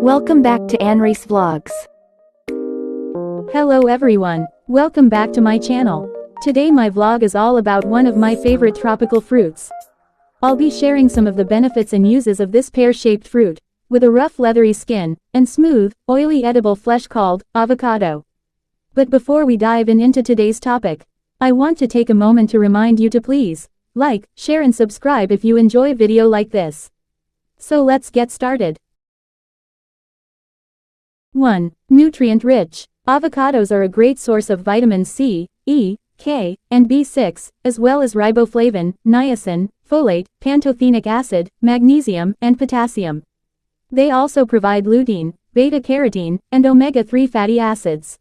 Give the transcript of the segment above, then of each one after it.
Welcome back to Anrisse Vlogs. Hello everyone, welcome back to my channel. Today my vlog is all about one of my favorite tropical fruits. I'll be sharing some of the benefits and uses of this pear-shaped fruit, with a rough leathery skin, and smooth, oily edible flesh called avocado. But before we dive into today's topic, I want to take a moment to remind you to please like, share and subscribe if you enjoy a video like this. So let's get started. 1. Nutrient-rich. Avocados are a great source of vitamins C, E, K, and B6, as well as riboflavin, niacin, folate, pantothenic acid, magnesium, and potassium. They also provide lutein, beta-carotene, and omega-3 fatty acids.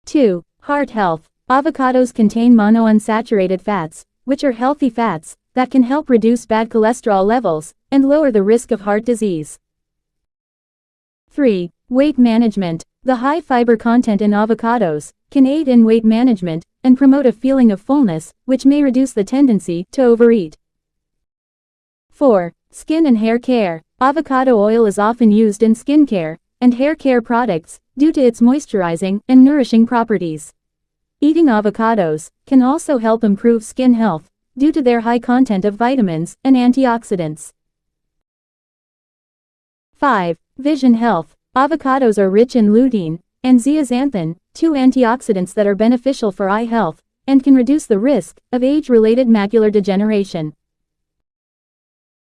2. Heart health. Avocados contain monounsaturated fats, which are healthy fats that can help reduce bad cholesterol levels and lower the risk of heart disease. 3. Weight management. The high fiber content in avocados can aid in weight management and promote a feeling of fullness, which may reduce the tendency to overeat. 4. Skin and hair care. Avocado oil is often used in skincare and hair care products due to its moisturizing and nourishing properties. Eating avocados can also help improve skin health due to their high content of vitamins and antioxidants. 5. Vision health. Avocados are rich in lutein and zeaxanthin, two antioxidants that are beneficial for eye health and can reduce the risk of age-related macular degeneration.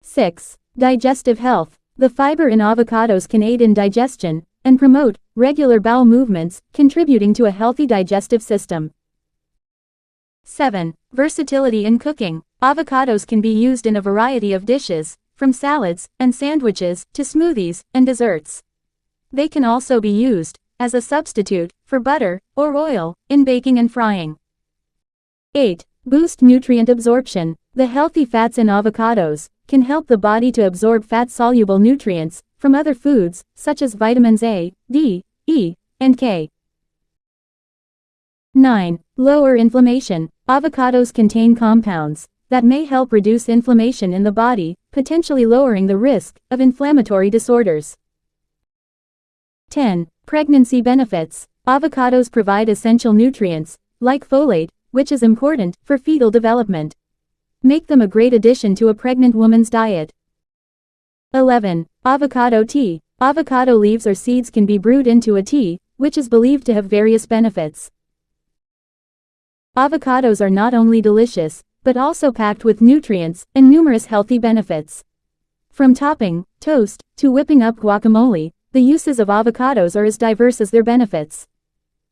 6. Digestive health. The fiber in avocados can aid in digestion and promote regular bowel movements, contributing to a healthy digestive system. 7. Versatility in cooking. Avocados can be used in a variety of dishes, from salads and sandwiches to smoothies and desserts. They can also be used as a substitute for butter or oil in baking and frying. 8. Boost nutrient absorption. The healthy fats in avocados can help the body to absorb fat-soluble nutrients from other foods, such as vitamins A, D, E, and K. 9. Lower inflammation. Avocados contain compounds that may help reduce inflammation in the body, potentially lowering the risk of inflammatory disorders. 10. Pregnancy benefits. Avocados provide essential nutrients, like folate, which is important for fetal development. Make them a great addition to a pregnant woman's diet. 11. Avocado tea. Avocado leaves or seeds can be brewed into a tea, which is believed to have various benefits. Avocados are not only delicious, but also packed with nutrients and numerous healthy benefits. From topping, toast, to whipping up guacamole, the uses of avocados are as diverse as their benefits.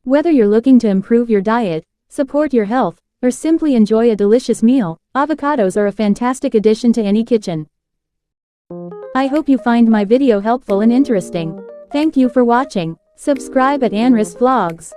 Whether you're looking to improve your diet, support your health, or simply enjoy a delicious meal, avocados are a fantastic addition to any kitchen. I hope you find my video helpful and interesting. Thank you for watching. Subscribe at Anrisse Vlogs.